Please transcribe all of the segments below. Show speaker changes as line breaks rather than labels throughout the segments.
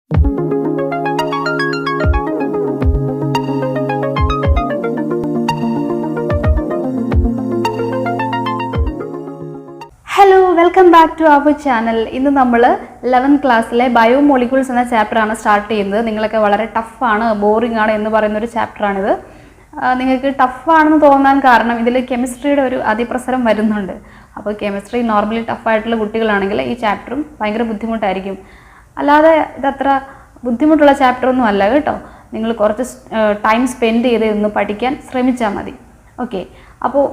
Hello, welcome back to our channel. ഇന്ന് നമ്മൾ 11th ക്ലാസ്സിലെ ബയോമോളിക്യൂൾസ് എന്ന ചാപ്റ്ററാണ് സ്റ്റാർട്ട് ചെയ്യുന്നത്. നിങ്ങളൊക്കെ വളരെ ടഫാണ്, ബോറിംഗ് ആണ് എന്ന് പറയുന്നൊരു ചാപ്റ്ററാണിത്. നിങ്ങൾക്ക് ടഫാണെന്ന് തോന്നാൻ കാരണം ഇതിൽ കെമിസ്ട്രിയുടെ ഒരു അതിപ്രസരം വരുന്നുണ്ട്. അപ്പോൾ കെമിസ്ട്രി നോർമലി ടഫായിട്ടുള്ള കുട്ടികളാണെങ്കിൽ ഈ ചാപ്റ്ററും ഭയങ്കര ബുദ്ധിമുട്ടായിരിക്കും. അല്ലാതെ ഇതത്ര ബുദ്ധിമുട്ടുള്ള ചാപ്റ്ററൊന്നും അല്ല കേട്ടോ. നിങ്ങൾ കുറച്ച് ടൈം സ്പെൻഡ് ചെയ്ത് ഇന്ന് പഠിക്കാൻ ശ്രമിച്ചാൽ മതി. ഓക്കെ, അപ്പോൾ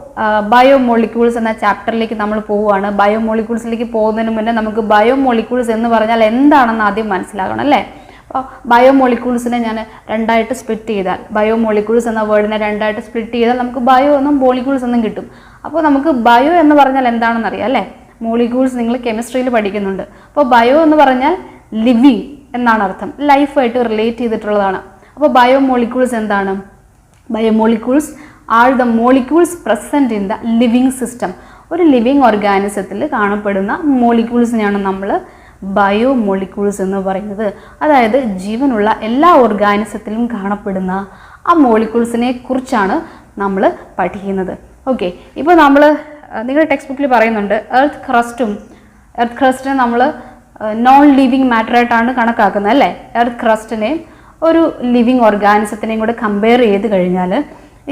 ബയോമോളിക്യൂൾസ് എന്ന ചാപ്റ്ററിലേക്ക് നമ്മൾ പോവുകയാണ്. ബയോമോളിക്യൂൾസിലേക്ക് പോകുന്നതിന് മുന്നേ നമുക്ക് ബയോമോളിക്യൂൾസ് എന്ന് പറഞ്ഞാൽ എന്താണെന്ന് ആദ്യം മനസ്സിലാകണം അല്ലേ. അപ്പോൾ ബയോമോളിക്യൂൾസിനെ ഞാൻ രണ്ടായിട്ട് സ്പ്ലിറ്റ് ചെയ്താൽ, ബയോമോളിക്യൂൾസ് എന്ന വേർഡിനെ രണ്ടായിട്ട് സ്പ്ലിറ്റ് ചെയ്താൽ നമുക്ക് ബയോ എന്നും മോളിക്യൂൾസ് എന്നും കിട്ടും. അപ്പോൾ നമുക്ക് ബയോ എന്ന് പറഞ്ഞാൽ എന്താണെന്ന് അറിയാം അല്ലേ. മോളിക്യൂൾസ് നിങ്ങൾ കെമിസ്ട്രിയിൽ പഠിക്കുന്നുണ്ട്. അപ്പോൾ ബയോ എന്ന് പറഞ്ഞാൽ ലിവിങ് എന്നാണ് അർത്ഥം, ലൈഫായിട്ട് റിലേറ്റ് ചെയ്തിട്ടുള്ളതാണ്. അപ്പോൾ ബയോമോളിക്യൂൾസ് എന്താണ്? Biomolecules are the molecules present in the living system. ഒരു ലിവിങ് ഓർഗാനിസത്തിൽ കാണപ്പെടുന്ന മോളിക്യൂൾസിനെയാണ് നമ്മൾ ബയോമോളിക്യൂൾസ് എന്ന് പറയുന്നത്. അതായത് ജീവനുള്ള എല്ലാ ഓർഗാനിസത്തിലും കാണപ്പെടുന്ന ആ മോളിക്യൂൾസിനെ കുറിച്ചാണ് നമ്മൾ പഠിക്കുന്നത്. ഓക്കെ, ഇപ്പോൾ നിങ്ങളുടെ ടെക്സ്റ്റ് ബുക്കിൽ പറയുന്നുണ്ട് എർത്ത് ക്രസ്റ്റിനെ നമ്മൾ നോൺ ലിവിങ് മാറ്ററായിട്ടാണ് കണക്കാക്കുന്നത് അല്ലേ. എർത്ത് ക്രസ്റ്റിനെയും ഒരു ലിവിങ് ഓർഗാനിസത്തിനെയും കൂടെ കമ്പയർ ചെയ്ത് കഴിഞ്ഞാൽ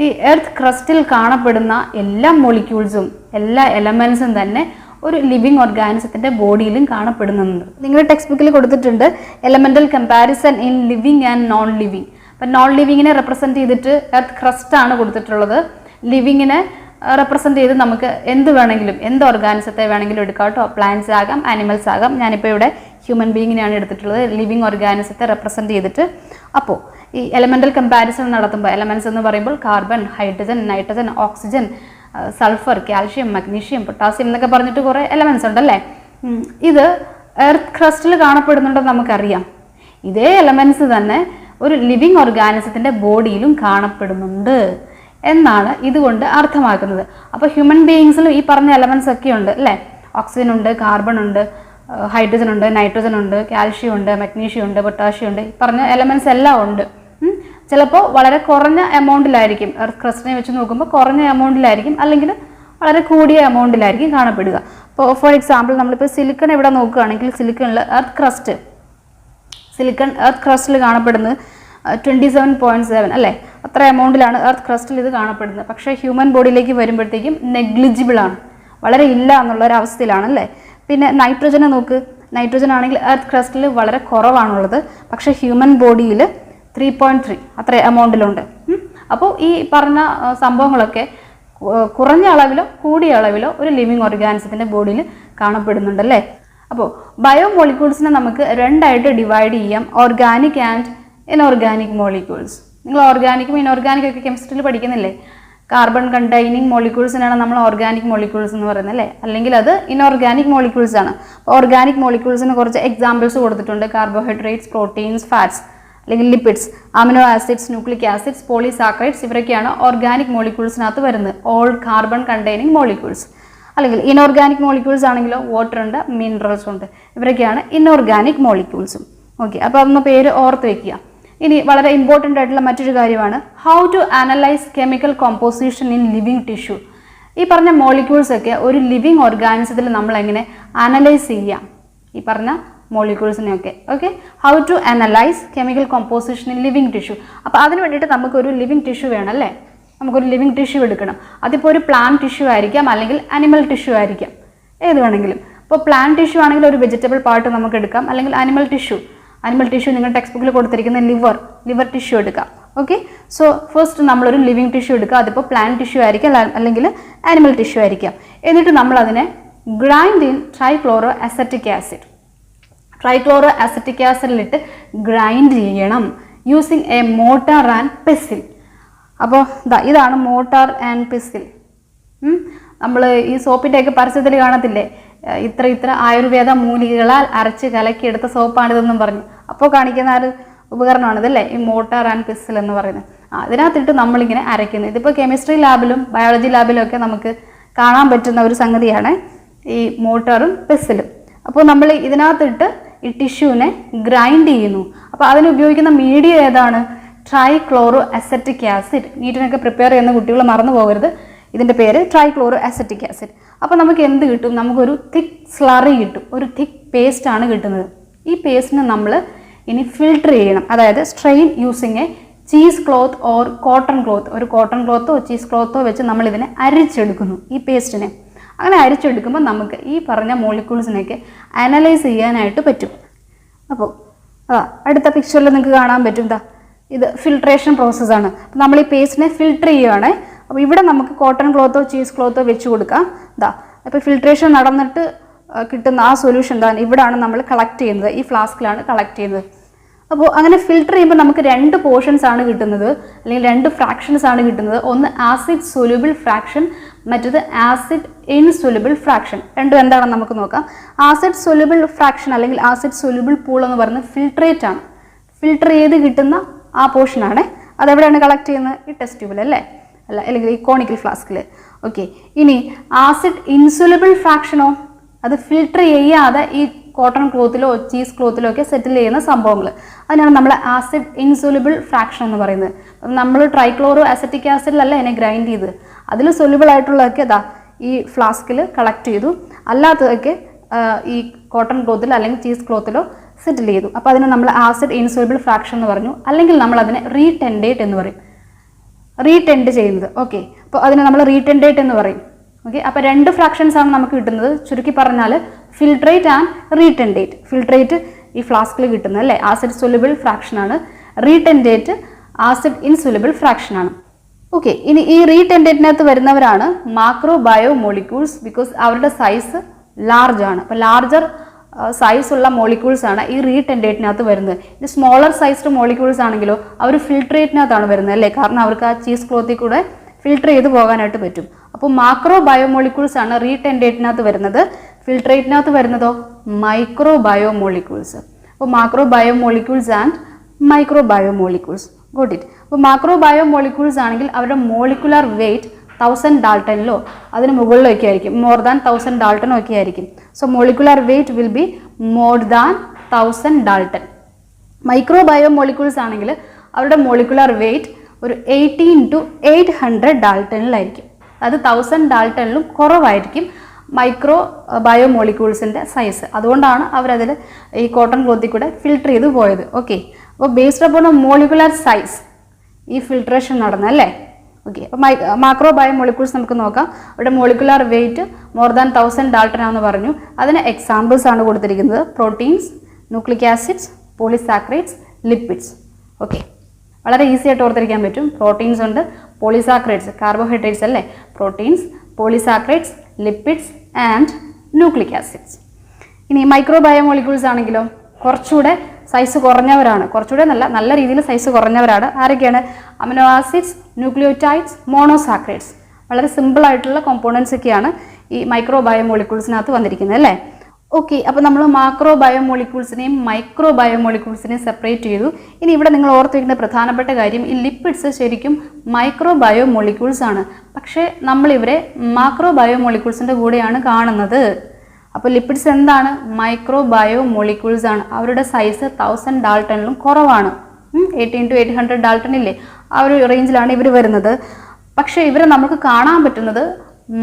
ഈ എർത്ത് ക്രസ്റ്റിൽ കാണപ്പെടുന്ന എല്ലാ മോളിക്യൂൾസും എല്ലാ എലമെൻസും തന്നെ ഒരു ലിവിങ് ഓർഗാനിസത്തിൻ്റെ ബോഡിയിലും കാണപ്പെടുന്നുണ്ട്. നിങ്ങളുടെ ടെക്സ്റ്റ് ബുക്കിൽ കൊടുത്തിട്ടുണ്ട് elemental comparison in living and non living. അപ്പം നോൺ ലിവിങ്ങിനെ റെപ്രസെൻറ്റ് ചെയ്തിട്ട് എർത്ത് ക്രസ്റ്റ് ആണ് കൊടുത്തിട്ടുള്ളത്. ലിവിങ്ങിനെ റെപ്രസെൻറ്റ് ചെയ്ത് നമുക്ക് എന്ത് ഓർഗാനിസത്തെ വേണമെങ്കിലും എടുക്കാം കേട്ടോ. പ്ലാന്റ്സ് ആകാം, ആനിമൽസ് ആകാം. ഞാനിപ്പോൾ ഇവിടെ ഹ്യൂമൻ ബീങ്ങിനെയാണ് എടുത്തിട്ടുള്ളത്, ലിവിങ് ഓർഗാനിസത്തെ റെപ്രസെൻറ്റ് ചെയ്തിട്ട്. അപ്പോൾ ഈ എലമെൻ്റൽ കമ്പാരിസൺ നടത്തുമ്പോൾ എലമെൻറ്റ്സ് എന്ന് പറയുമ്പോൾ carbon, hydrogen, nitrogen, oxygen, sulphur, calcium, magnesium, potassium എന്നൊക്കെ പറഞ്ഞിട്ട് കുറേ എലമെൻറ്റ്സ് ഉണ്ടല്ലേ. ഇത് എർത്ത് ക്രസ്റ്റിൽ കാണപ്പെടുന്നുണ്ടെന്ന് നമുക്കറിയാം. ഇതേ എലമെൻറ്റ്സ് തന്നെ ഒരു ലിവിങ് ഓർഗാനിസത്തിൻ്റെ ബോഡിയിലും കാണപ്പെടുന്നുണ്ട് എന്നാണ് ഇതുകൊണ്ട് അർത്ഥമാക്കുന്നത്. അപ്പോൾ ഹ്യൂമൻ ബീയിങ്സിലും ഈ പറഞ്ഞ എലമെൻറ്റ്സ് ഒക്കെ ഉണ്ട് അല്ലേ. ഓക്സിജൻ ഉണ്ട്, കാർബൺ ഉണ്ട്, ഹൈഡ്രജൻ ഉണ്ട്, നൈട്രജൻ ഉണ്ട്, കാൽഷ്യം ഉണ്ട്, മഗ്നീഷ്യം ഉണ്ട്, പൊട്ടാഷ്യം ഉണ്ട്. ഈ പറഞ്ഞ എലമെൻറ്റ്സ് എല്ലാം ഉണ്ട്. ചിലപ്പോൾ വളരെ കുറഞ്ഞ എമൗണ്ടിലായിരിക്കും, എർത്ത് ക്രസ്റ്റിനെ വെച്ച് നോക്കുമ്പോൾ കുറഞ്ഞ എമൗണ്ടിലായിരിക്കും, അല്ലെങ്കിൽ വളരെ കൂടിയ എമൗണ്ടിലായിരിക്കും കാണപ്പെടുക. ഇപ്പോൾ ഫോർ എക്സാമ്പിൾ നമ്മളിപ്പോൾ സിലിക്കൺ ഇവിടെ നോക്കുകയാണെങ്കിൽ സിലിക്കണിൽ എർത്ത് ക്രസ്റ്റിൽ കാണപ്പെടുന്നത് 27.7 അല്ലേ. അത്ര എമൗണ്ടിലാണ് എർത്ത് ക്രസ്റ്റിൽ ഇത് കാണപ്പെടുന്നത്. പക്ഷേ ഹ്യൂമൻ ബോഡിയിലേക്ക് വരുമ്പോഴത്തേക്കും നെഗ്ലിജിബിൾ ആണ്, വളരെ ഇല്ല എന്നുള്ളൊരവസ്ഥയിലാണ് അല്ലേ. പിന്നെ നൈട്രജനെ നോക്ക്, നൈട്രജൻ ആണെങ്കിൽ എർത്ത് ക്രസ്റ്റിൽ വളരെ കുറവാണുള്ളത്, പക്ഷേ ഹ്യൂമൻ ബോഡിയിൽ 3.3 അത്ര എമൗണ്ടിലുണ്ട്. അപ്പോൾ ഈ പറഞ്ഞ സംഭവങ്ങളൊക്കെ കുറഞ്ഞ അളവിലോ കൂടിയ അളവിലോ ഒരു ലിവിങ് ഓർഗാനിസത്തിൻ്റെ ബോഡിയിൽ കാണപ്പെടുന്നുണ്ടല്ലേ. അപ്പോൾ ബയോമോളിക്യൂൾസിനെ നമുക്ക് രണ്ടായിട്ട് ഡിവൈഡ് ചെയ്യാം, ഓർഗാനിക് ആൻഡ് ഇൻഓർഗാനിക് മോളിക്യൂൾസ്. നിങ്ങൾ ഓർഗാനിക്കും ഇൻഓർഗാനിക്കും ഒക്കെ കെമിസ്ട്രിയിൽ പഠിക്കുന്നില്ലേ. കാർബൺ കണ്ടെയ്നിങ് മോളിക്യൂൾസിനാണ് നമ്മൾ ഓർഗാനിക് മോളിക്യൂൾസ് എന്ന് പറയുന്നത് അല്ലേ, അല്ലെങ്കിൽ അത് ഇൻഓർഗാനിക് മോളിക്യൂൾസ് ആണ്. ഓർഗാനിക് മോളിക്യൂൾസിന് കുറച്ച് എക്സാമ്പിൾസ് കൊടുത്തിട്ടുണ്ട്. കാർബോഹൈഡ്രേറ്റ്സ്, പ്രോട്ടീൻസ്, ഫാറ്റ്സ് അല്ലെങ്കിൽ lipids, amino acids, nucleic acids, polysaccharides, ഇവരൊക്കെയാണ് ഓർഗാനിക് മോളിക്യൂൾസിനകത്ത് വരുന്നത്, ഓൾ കാർബൺ കണ്ടെയ്നിങ് മോളിക്യൂൾസ്. അല്ലെങ്കിൽ ഇൻഓർഗാനിക് മോളിക്യൂൾസ് ആണെങ്കിലോ വാട്ടർ ഉണ്ട്, മിനറൽസ് ഉണ്ട്, ഇവരൊക്കെയാണ് ഇൻഓർഗാനിക് മോളിക്യൂൾസും. ഓക്കെ, അപ്പോൾ അതൊന്ന് പേര് ഓർത്ത് വെക്കുക. ഇനി വളരെ ഇമ്പോർട്ടൻ്റ് ആയിട്ടുള്ള മറ്റൊരു കാര്യമാണ് how to analyse chemical composition in living tissue. ഈ പറഞ്ഞ മോളിക്യൂൾസ് ഒക്കെ ഒരു ലിവിങ് ഓർഗാനിസത്തിൽ നമ്മൾ എങ്ങനെ അനലൈസ് ചെയ്യാം, ഈ പറഞ്ഞ മോളിക്യൂൾസിനെയൊക്കെ. Okay, how to analyse chemical composition in living tissue. അപ്പോൾ അതിന് വേണ്ടിയിട്ട് നമുക്കൊരു ലിവിങ് ടിഷ്യൂ വേണം അല്ലേ. നമുക്കൊരു ലിവിങ് ടിഷ്യൂ എടുക്കണം. അതിപ്പോൾ ഒരു പ്ലാന്റ് ടിഷ്യൂ ആയിരിക്കാം, അല്ലെങ്കിൽ അനിമൽ ടിഷ്യൂ ആയിരിക്കാം, ഏത് വേണമെങ്കിലും. ഇപ്പോൾ പ്ലാന്റ് ടിഷ്യൂ ആണെങ്കിൽ ഒരു വെജിറ്റബിൾ പാർട്ട് നമുക്ക് എടുക്കാം, അല്ലെങ്കിൽ അനിമൽ ടിഷ്യൂ നിങ്ങൾ ടെക്സ്റ്റ് ബുക്കിൽ കൊടുത്തിരിക്കുന്ന ലിവർ ടിഷ്യൂ എടുക്കാം. ഓക്കെ, സോ ഫസ്റ്റ് നമ്മളൊരു ലിവിങ് ടിഷ്യൂ എടുക്കുക. അതിപ്പോൾ പ്ലാന്റ് ടിഷ്യൂ ആയിരിക്കാം, അല്ലെങ്കിൽ ആനിമൽ ടിഷ്യൂ ആയിരിക്കാം. എന്നിട്ട് നമ്മൾ അതിനെ ഗ്രൈൻഡ് ഇൻ ട്രൈക്ലോറോ അസറ്റിക് ആസിഡിലിട്ട് ഗ്രൈൻഡ് ചെയ്യണം using a mortar and pestle. അപ്പോൾ ഇതാണ് മോട്ടാർ ആൻഡ് പെസിൽ. നമ്മൾ ഈ സോപ്പിൻ്റെയൊക്കെ പരസ്യത്തിൽ കാണത്തില്ലേ, ഇത്ര ആയുർവേദ മൂലികകളാൽ അരച്ച് കലക്കിയെടുത്ത സോപ്പാണിതെന്നും പറഞ്ഞു. അപ്പോൾ കാണിക്കുന്ന ഒരു ഉപകരണമാണിതല്ലേ ഈ മോട്ടാർ ആൻഡ് പെസിൽ എന്ന് പറയുന്നത്. അതിനകത്തിട്ട് നമ്മളിങ്ങനെ അരയ്ക്കുന്നത്. ഇതിപ്പോൾ കെമിസ്ട്രി ലാബിലും ബയോളജി ലാബിലും ഒക്കെ നമുക്ക് കാണാൻ പറ്റുന്ന ഒരു സംഗതിയാണ് ഈ മോട്ടാറും പെസിലും. അപ്പോൾ നമ്മൾ ഇതിനകത്തിട്ട് ഈ ടിഷ്യൂവിനെ ഗ്രൈൻഡ് ചെയ്യുന്നു. അപ്പോൾ അതിന് ഉപയോഗിക്കുന്ന മീഡിയം ഏതാണ്? Trichloro acetic acid. നീറ്റിനൊക്കെ പ്രിപ്പയർ ചെയ്യുന്ന കുട്ടികൾ മറന്നു പോകരുത്, ഇതിൻ്റെ പേര് ട്രൈക്ലോറോ അസറ്റിക് ആസിഡ്. അപ്പോൾ നമുക്ക് എന്ത് കിട്ടും? നമുക്കൊരു തിക്ക് സ്ലറി കിട്ടും, ഒരു തിക്ക് പേസ്റ്റാണ് കിട്ടുന്നത്. ഈ പേസ്റ്റിനെ നമ്മൾ ഇനി ഫിൽട്ടർ ചെയ്യണം, അതായത് strain using A cheese cloth or cotton cloth. ഒരു കോട്ടൺ ക്ലോത്തോ ചീസ് ക്ലോത്തോ വെച്ച് നമ്മൾ ഇതിനെ അരിച്ചെടുക്കുന്നു, ഈ പേസ്റ്റിനെ. അങ്ങനെ അരിച്ചെടുക്കുമ്പോൾ നമുക്ക് ഈ പറഞ്ഞ മോളിക്യൂൾസിനെയൊക്കെ അനലൈസ് ചെയ്യാനായിട്ട് പറ്റും. അപ്പോൾ അടുത്ത പിക്ചറിൽ നിങ്ങൾക്ക് കാണാൻ പറ്റും, ഇത് ഫിൽട്രേഷൻ പ്രോസസ്സാണ്. അപ്പോൾ നമ്മൾ ഈ പേസ്റ്റിനെ ഫിൽട്ടർ ചെയ്യുകയാണ്. അപ്പോൾ ഇവിടെ നമുക്ക് കോട്ടൺ ക്ലോത്തോ ചീസ് ക്ലോത്തോ വെച്ച് കൊടുക്കാം. അപ്പോൾ ഫിൽട്രേഷൻ നടന്നിട്ട് കിട്ടുന്ന ആ സൊല്യൂഷൻ ഇവിടെയാണ് നമ്മൾ കളക്ട് ചെയ്യുന്നത്, ഈ ഫ്ലാസ്കിലാണ് കളക്ട് ചെയ്യുന്നത്. അപ്പോൾ അങ്ങനെ ഫിൽട്ടർ ചെയ്യുമ്പോൾ നമുക്ക് 2 പോർഷൻസ് ആണ് കിട്ടുന്നത്, അല്ലെങ്കിൽ 2 ഫ്രാക്ഷൻസ് ആണ് കിട്ടുന്നത്. ഒന്ന് ആസിഡ് സൊല്യൂബിൾ ഫ്രാക്ഷൻ, മറ്റത് ആസിഡ് ഇൻസൊല്യൂബിൾ ഫ്രാക്ഷൻ. രണ്ടും എന്താണെന്ന് നമുക്ക് നോക്കാം. ആസിഡ് സൊല്യൂബിൾ ഫ്രാക്ഷൻ അല്ലെങ്കിൽ ആസിഡ് സൊല്യൂബിൾ പൂൾ എന്ന് പറയുന്നത് ഫിൽട്രേറ്റ് ആണ്. ഫിൽട്ടർ ചെയ്ത് കിട്ടുന്ന ആ പോർഷനാണ്. അതെവിടെയാണ് കളക്ട് ചെയ്യുന്നത്? ഈ ടെസ്റ്റ് ട്യൂബിൽ അല്ലേ, അല്ലെങ്കിൽ ഈ കോണിക്കൽ ഫ്ലാസ്കിൽ. ഓക്കെ, ഇനി ആസിഡ് ഇൻസൊല്യൂബിൾ ഫ്രാക്ഷനോ? അത് ഫിൽട്ടർ ചെയ്യാതെ ഈ കോട്ടൺ ക്ലോത്തിലോ ചീസ് ക്ലോത്തിലോ ഒക്കെ സെറ്റിൽ ചെയ്യുന്ന സംഭവങ്ങൾ, അതിനാണ് നമ്മൾ ആസിഡ് ഇൻസൊല്യൂബിൾ ഫ്രാക്ഷൻ എന്ന് പറയുന്നത്. നമ്മൾ ട്രൈക്ലോറോ അസറ്റിക് ആസിഡിലല്ല അതിനെ ഗ്രൈൻഡ് ചെയ്ത്, അതിൽ സൊല്യൂബിൾ ആയിട്ടുള്ളതൊക്കെ ഈ ഫ്ലാസ്കിൽ കളക്ട് ചെയ്തു, അല്ലാത്തതൊക്കെ ഈ കോട്ടൺ ക്ലോത്തിലോ അല്ലെങ്കിൽ ചീസ് ക്ലോത്തിലോ സെറ്റിൽ ചെയ്തു. അപ്പോൾ അതിനെ നമ്മൾ ആസിഡ് ഇൻസൊല്യൂബിൾ ഫ്രാക്ഷൻ എന്ന് പറഞ്ഞു, അല്ലെങ്കിൽ നമ്മൾ അതിനെ റീടെൻഡേറ്റ് എന്ന് പറയും, റീടെൻഡ് ചെയ്യുന്നത്. ഓക്കെ, അപ്പോൾ അതിനെ നമ്മൾ റീടെൻഡേറ്റ് എന്ന് പറയും. ഓക്കെ, അപ്പോൾ 2 ഫ്രാക്ഷൻസ് ആണ് നമുക്ക് കിട്ടുന്നത്. ചുരുക്കി പറഞ്ഞാൽ ഫിൽട്രേറ്റ് ആൻഡ് റീടെൻഡേറ്റ്. ഫിൽട്രേറ്റ് ഈ ഫ്ലാസ്കിൽ കിട്ടുന്നത് അല്ലേ, ആസിഡ് സൊല്യൂബിൾ ഫ്രാക്ഷൻ ആണ്. റീടെൻഡേറ്റ് ആസിഡ് ഇൻസൊല്യൂബിൾ ഫ്രാക്ഷൻ ആണ്. ഓക്കെ, ഇനി ഈ റീടെൻഡേറ്റിനകത്ത് വരുന്നവരാണ് മാക്രോ ബയോ മോളിക്യൂൾസ്, ബിക്കോസ് അവരുടെ സൈസ് ലാർജ് ആണ്. അപ്പോൾ ലാർജർ സൈസ് ഉള്ള മോളിക്യൂൾസ് ആണ് ഈ റീടെൻഡേറ്റിനകത്ത് വരുന്നത്. ഇത് സ്മോളർ സൈസ്ഡ് മോളിക്യൂൾസ് ആണെങ്കിലോ അവർ ഫിൽട്രേറ്റിനകത്താണ് വരുന്നത് അല്ലേ, കാരണം അവർക്ക് ആ ചീസ് ക്ലോത്തിൽ കൂടെ ഫിൽട്ടർ ചെയ്ത് പോകാനായിട്ട് പറ്റും. അപ്പോൾ മാക്രോ ബയോമോളിക്യൂൾസ് ആണ് റീടെൻഡേറ്റിനകത്ത് വരുന്നത്. ഫിൽട്രേറ്റിനകത്ത് വരുന്നതോ മൈക്രോ ബയോമോളിക്യൂൾസ്. അപ്പോൾ macro biomolecules and micro biomolecules. Got it. അപ്പോൾ മാക്രോ ബയോമോളിക്യൂൾസ് ആണെങ്കിൽ അവരുടെ മോളിക്കുലർ വെയിറ്റ് 1000 ഡാൾട്ടനിലോ അതിന് മുകളിലൊക്കെ ആയിരിക്കും, മോർ ദാൻ 1000 ഡാൾട്ടനോ ഒക്കെ ആയിരിക്കും. So molecular weight will be more than 1000 Dalton. Micro biomolecules ആണെങ്കിൽ അവരുടെ മോളിക്കുലർ വെയിറ്റ് ഒരു 18 to 800 ഡാൾട്ടനിലായിരിക്കും. അത് 1000 ഡാൾട്ടനിലും കുറവായിരിക്കും മൈക്രോ ബയോമോളിക്യൂൾസിൻ്റെ സൈസ്. അതുകൊണ്ടാണ് അവരതിൽ ഈ കോട്ടൺ ക്ലോത്തിൽ കൂടെ ഫിൽട്ടർ ചെയ്ത് പോയത്. ഓക്കെ, അപ്പോൾ ബേസ്ഡ് അപ്പോൺ മോളിക്കുലർ സൈസ് ഈ ഫിൽട്രേഷൻ നടന്നല്ലേ. ഓക്കെ, അപ്പോൾ മാക്രോ ബയോമോളിക്യൂൾസ് നമുക്ക് നോക്കാം. അവരുടെ മോളിക്കുലർ വെയിറ്റ് മോർ ദാൻ 1000 ഡാൾട്ടനാണെന്ന് പറഞ്ഞു. അതിന് എക്സാമ്പിൾസ് ആണ് കൊടുത്തിരിക്കുന്നത്: proteins, nucleic acids, polysaccharides, lipids. Okay, വളരെ ഈസി ആയിട്ട് ഓർത്തിരിക്കാൻ പറ്റും. പ്രോട്ടീൻസ് ഉണ്ട്, പോളിസാക്രൈഡ്സ് കാർബോഹൈഡ്രേറ്റ്സ് അല്ലേ, proteins, polysaccharides, lipids and nucleic acids. ഇനി മൈക്രോ ബയോമോളിക്യൂൾസ് ആണെങ്കിലോ കുറച്ചുകൂടെ സൈസ് കുറഞ്ഞവരാണ്, കുറച്ചുകൂടെ നല്ല രീതിയിൽ സൈസ് കുറഞ്ഞവരാണ്. ആരൊക്കെയാണ്? Amino acids, nucleotides, monosaccharides. വളരെ സിമ്പിൾ ആയിട്ടുള്ള കോമ്പോണൻസ് ഒക്കെയാണ് ഈ മൈക്രോ ബയോമോളിക്യൂൾസിനകത്ത് വന്നിരിക്കുന്നത് അല്ലേ. ഓക്കെ, അപ്പോൾ നമ്മൾ മാക്രോ ബയോമോളിക്യൂൾസിനെയും മൈക്രോ ബയോമോളിക്യൂൾസിനെയും സെപ്പറേറ്റ് ചെയ്തു. ഇനി ഇവിടെ നിങ്ങൾ ഓർത്ത് വയ്ക്കേണ്ട പ്രധാനപ്പെട്ട കാര്യം, ഈ ലിപ്പിഡ്സ് ശരിക്കും മൈക്രോ ബയോമോളിക്യൂൾസ് ആണ്, പക്ഷേ നമ്മളിവരെ മാക്രോ ബയോമോളിക്യൂൾസിൻ്റെ കൂടെയാണ് കാണുന്നത്. അപ്പോൾ ലിപ്പിഡ്സ് എന്താണ്? മൈക്രോ ബയോമോളിക്യൂൾസ് ആണ്. അവരുടെ സൈസ് 1000 ഡാൾട്ടനിലും കുറവാണ്. 18 to 800 ഡാൾട്ടനില്ലേ, ആ ഒരു റേഞ്ചിലാണ് ഇവർ വരുന്നത്. പക്ഷേ ഇവരെ നമുക്ക് കാണാൻ പറ്റുന്നത്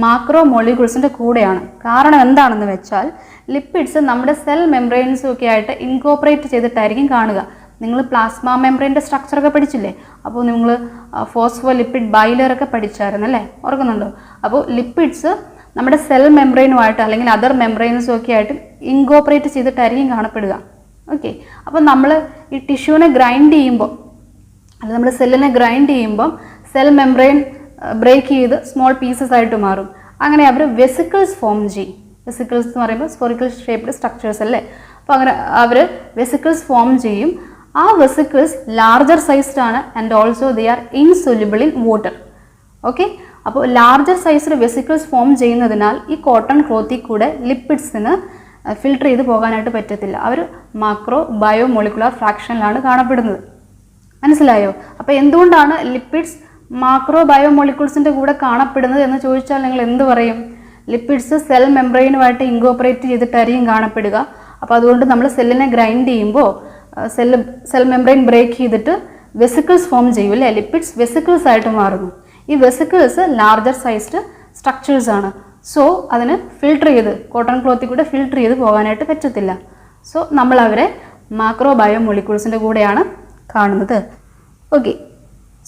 മാക്രോ മോളിക്യൂൾസിൻ്റെ കൂടെയാണ്. കാരണം എന്താണെന്ന് വെച്ചാൽ ലിപ്പിഡ്സ് നമ്മുടെ സെൽ മെംബ്രെയിൻസും ഒക്കെ ആയിട്ട് ഇൻകോപ്പറേറ്റ് ചെയ്തിട്ടായിരിക്കും കാണുക. നിങ്ങൾ പ്ലാസ്മ മെംബ്രെയിൻ്റെ സ്ട്രക്ചറൊക്കെ പഠിച്ചില്ലേ, അപ്പോൾ നിങ്ങൾ ഫോസ്ഫോ ലിപ്പിഡ് ബൈലറൊക്കെ പഠിച്ചായിരുന്നല്ലേ, ഓർക്കുന്നുണ്ടോ? അപ്പോൾ ലിപ്പിഡ്സ് നമ്മുടെ സെൽ മെംബ്രെയിനുമായിട്ട് അല്ലെങ്കിൽ അതർ മെംബ്രെയിൻസും ഒക്കെ ആയിട്ട് ഇൻകോപ്പറേറ്റ് ചെയ്തിട്ടായിരിക്കും കാണപ്പെടുക. ഓക്കെ, അപ്പോൾ നമ്മൾ ഈ ടിഷ്യൂവിനെ ഗ്രൈൻഡ് ചെയ്യുമ്പോൾ, അല്ലെങ്കിൽ നമ്മുടെ സെല്ലിനെ ഗ്രൈൻഡ് ചെയ്യുമ്പം സെൽ മെംബ്രെയിൻ ബ്രേക്ക് ചെയ്ത് സ്മോൾ പീസസ് ആയിട്ട് മാറും. അങ്ങനെ അവർ വെസിക്കിൾസ് ഫോം ചെയ്യും. വെസിക്കിൾസ് എന്ന് പറയുമ്പോൾ സ്പൊറിക്കൽ ഷേപ്ഡ് സ്ട്രക്ചേഴ്സ് അല്ലേ. അപ്പോൾ അങ്ങനെ അവർ വെസിക്കിൾസ് ഫോം ചെയ്യും. ആ വെസിക്കിൾസ് ലാർജർ സൈസ്ഡ് ആണ് and also they are insoluble in water. Okay, അപ്പോൾ ലാർജർ സൈസിൽ വെസിക്കിൾസ് ഫോം ചെയ്യുന്നതിനാൽ ഈ കോട്ടൺ ക്ലോത്തിൽ കൂടെ ലിപ്പിഡ്സിന് ഫിൽട്ടർ ചെയ്ത് പോകാനായിട്ട് പറ്റത്തില്ല. അവർ മാക്രോ ബയോമോളിക്കുലർ ഫ്രാക്ഷനിലാണ് കാണപ്പെടുന്നത്. മനസ്സിലായോ? അപ്പോൾ എന്തുകൊണ്ടാണ് ലിപ്പിഡ്സ് മാക്രോ ബയോമോളിക്യൂൾസിൻ്റെ കൂടെ കാണപ്പെടുന്നത് എന്ന് ചോദിച്ചാൽ നിങ്ങൾ എന്ത് പറയും? ലിപ്പിഡ്സ് സെൽ മെംബ്രെയിനുമായിട്ട് ഇൻകോപ്പറേറ്റ് ചെയ്തിട്ടായിരിക്കും കാണപ്പെടുക. അപ്പോൾ അതുകൊണ്ട് നമ്മൾ സെല്ലിനെ ഗ്രൈൻഡ് ചെയ്യുമ്പോൾ സെൽ മെംബ്രെയിൻ ബ്രേക്ക് ചെയ്തിട്ട് വെസിക്കിൾസ് ഫോം ചെയ്യും അല്ലേ, ലിപ്പിഡ്സ് വെസിക്കിൾസ് ആയിട്ട് മാറുന്നു. ഈ വെസിക്കിൾസ് ലാർജർ സൈസ്ഡ് സ്ട്രക്ചേഴ്സ് ആണ്. സോ അതിന് ഫിൽട്ടർ ചെയ്ത് കോട്ടൺ ക്ലോത്തിൽ കൂടെ ഫിൽട്ടർ ചെയ്ത് പോകാനായിട്ട് പറ്റത്തില്ല. സോ നമ്മൾ അവരെ മാക്രോ ബയോ മോളിക്യൂൾസിൻ്റെ കൂടെയാണ് കാണുന്നത്. Okay,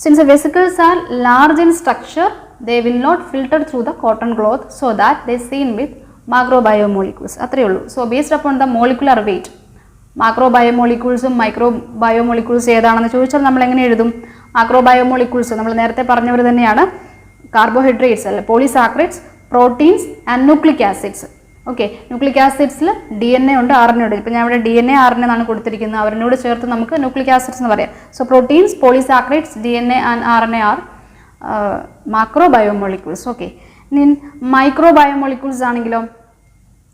since the vesicles are large in structure, they will not filter through the cotton cloth, so that they seen with macro biomolecules. അത്രയേ ഉള്ളൂ. So based upon the molecular weight, macro ബയോമോളിക്യൂൾസും micro biomolecules ഏതാണെന്ന് ചോദിച്ചാൽ നമ്മൾ എങ്ങനെ എഴുതും? Macro biomolecules നമ്മൾ നേരത്തെ പറഞ്ഞവർ തന്നെയാണ്. കാർബോഹൈഡ്രേറ്റ്സ് അല്ലെ, polysaccharides, proteins and nucleic acids. Okay, nucleic ആസിഡ്സിൽ DNA ഉണ്ട്, RNA ഉണ്ട്. ഇപ്പോൾ ഞാൻ ഇവിടെ DNA RNA എന്നാണ് കൊടുത്തിരിക്കുന്നത്. അവരിനോട് ചേർത്ത് നമുക്ക് ന്യൂക്ലിക് ആസിഡ്സ് എന്ന് പറയാം. So proteins, polysaccharides, DNA and RNA are macro biomolecules. Okay, ഇനി മൈക്രോ ബയോമോളിക്യൂൾസ് ആണെങ്കിലോ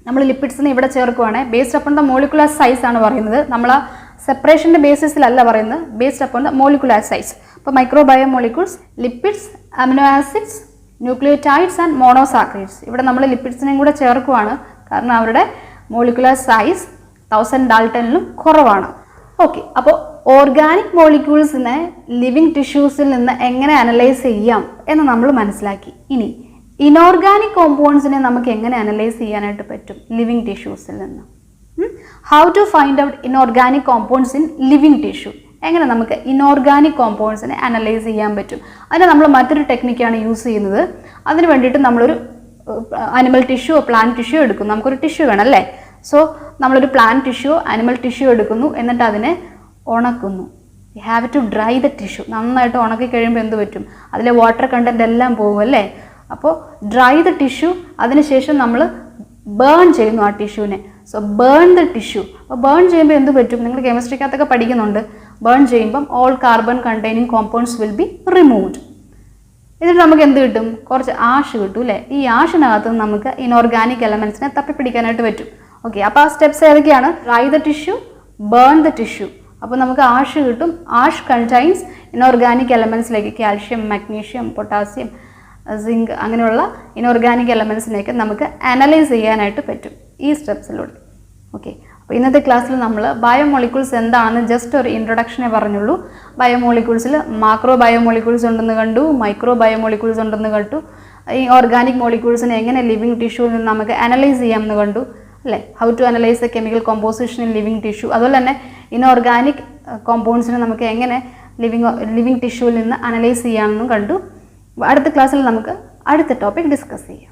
നമ്മൾ ലിപ്പിഡ്സിനെ ഇവിടെ ചേർക്കുവാണ്. Based upon the molecular size ആണ് പറയുന്നത്. നമ്മൾ ആ സെപ്പറേഷൻ്റെ ബേസിസിലല്ല പറയുന്നത്, based upon the molecular size. അപ്പോൾ micro biomolecules, lipids, amino acids, nucleotides and monosaccharides. ഇവിടെ നമ്മൾ ലിപ്പിഡ്സിനെയും കൂടെ ചേർക്കുവാണ്, കാരണം അവരുടെ മോളിക്കുലർ സൈസ് 1000 ഡാൾട്ടനിലും കുറവാണ്. ഓക്കെ, അപ്പോൾ ഓർഗാനിക് മോളിക്യൂൾസിനെ ലിവിങ് ടിഷ്യൂസിൽ നിന്ന് എങ്ങനെ അനലൈസ് ചെയ്യാം എന്ന് നമ്മൾ മനസ്സിലാക്കി. ഇനി ഇനോർഗാനിക് കോമ്പൗണ്ട്സിനെ നമുക്ക് എങ്ങനെ അനലൈസ് ചെയ്യാനായിട്ട് പറ്റും ലിവിങ് ടിഷ്യൂസിൽ നിന്ന്? How to find out inorganic compounds in living tissue? എങ്ങനെ നമുക്ക് ഇനോർഗാനിക് കോമ്പൗണ്ട്സിനെ അനലൈസ് ചെയ്യാൻ പറ്റും? അതിന് നമ്മൾ മറ്റൊരു ടെക്നിക്കാണ് യൂസ് ചെയ്യുന്നത്. അതിന് വേണ്ടിയിട്ട് നമ്മളൊരു അനിമൽ ടിഷ്യൂ, പ്ലാന്റ് ടിഷ്യൂ എടുക്കും. നമുക്കൊരു ടിഷ്യൂ വേണം അല്ലേ? സോ നമ്മളൊരു പ്ലാന്റ് ടിഷ്യൂ, അനിമൽ ടിഷ്യൂ എടുക്കുന്നു, എന്നിട്ട് അതിനെ ഉണക്കുന്നു. You have to dry the tissue. നന്നായിട്ട് ഉണക്കി കഴിയുമ്പോൾ എന്ത് പറ്റും? അതിലെ വാട്ടർ കണ്ടന്റ് എല്ലാം പോകും അല്ലേ? അപ്പോൾ ഡ്രൈ ദ ടിഷ്യൂ, അതിനുശേഷം നമ്മൾ ബേൺ ചെയ്യുന്നു ആ ടിഷ്യൂവിനെ. So burn the tissue. അപ്പോൾ ബേൺ ചെയ്യുമ്പോൾ എന്ത് പറ്റും? നിങ്ങൾ കെമിസ്ട്രിക്കകത്തൊക്കെ പഠിക്കുന്നുണ്ട്. ബേൺ ചെയ്യുമ്പം all carbon containing compounds will be removed. എന്നിട്ട് നമുക്ക് എന്ത് കിട്ടും? കുറച്ച് ആഷ് കിട്ടും അല്ലേ? ഈ ആഷിനകത്ത് നമുക്ക് ഇനോർഗാനിക് എലമെൻസിനെ തപ്പിപ്പിടിക്കാനായിട്ട് പറ്റും. ഓക്കെ, അപ്പോൾ ആ സ്റ്റെപ്സ് ഏതൊക്കെയാണ്? Dry the tissue, burn the tissue. അപ്പോൾ നമുക്ക് ആഷ് കിട്ടും. ആഷ് കണ്ടെയ്ൻസ് ഇനോർഗാനിക് എലമെൻസിലേക്ക് കാൽഷ്യം, മഗ്നീഷ്യം, പൊട്ടാസ്യം, സിങ്ക്, അങ്ങനെയുള്ള ഇനോർഗാനിക് എലമെൻസിനെയൊക്കെ നമുക്ക് അനലൈസ് ചെയ്യാനായിട്ട് പറ്റും ഈ സ്റ്റെപ്സിലൂടെ. ഓക്കെ, അപ്പോൾ ഇന്നത്തെ ക്ലാസ്സിൽ നമ്മൾ ബയോമോളിക്യൂൾസ് എന്താണെന്ന് ജസ്റ്റ് ഒരു ഇൻട്രൊഡക്ഷനെ പറഞ്ഞുള്ളൂ. ബയോമോളിക്യൂൾസിൽ മാക്രോ ബയോമോളിക്യൂൾസ് ഉണ്ടെന്ന് കണ്ടു, മൈക്രോ ബയോമോളിക്യൂൾസ് ഉണ്ടെന്ന് കണ്ടു. ഈ ഓർഗാനിക് മോളിക്യൂൾസിനെ എങ്ങനെ ലിവിങ് ടിഷ്യൂവിൽ നിന്ന് നമുക്ക് അനലൈസ് ചെയ്യാമെന്ന് കണ്ടു അല്ലേ? How to analyse the chemical composition in living tissue. അതുപോലെ തന്നെ ഇനോർഗാനിക് കോമ്പൗണ്ട്സിനെ നമുക്ക് എങ്ങനെ ലിവിങ് ടിഷ്യൂവിൽ നിന്ന് അനലൈസ് ചെയ്യാമെന്നും കണ്ടു. അടുത്ത ക്ലാസ്സിൽ നമുക്ക് അടുത്ത ടോപ്പിക് ഡിസ്കസ് ചെയ്യാം.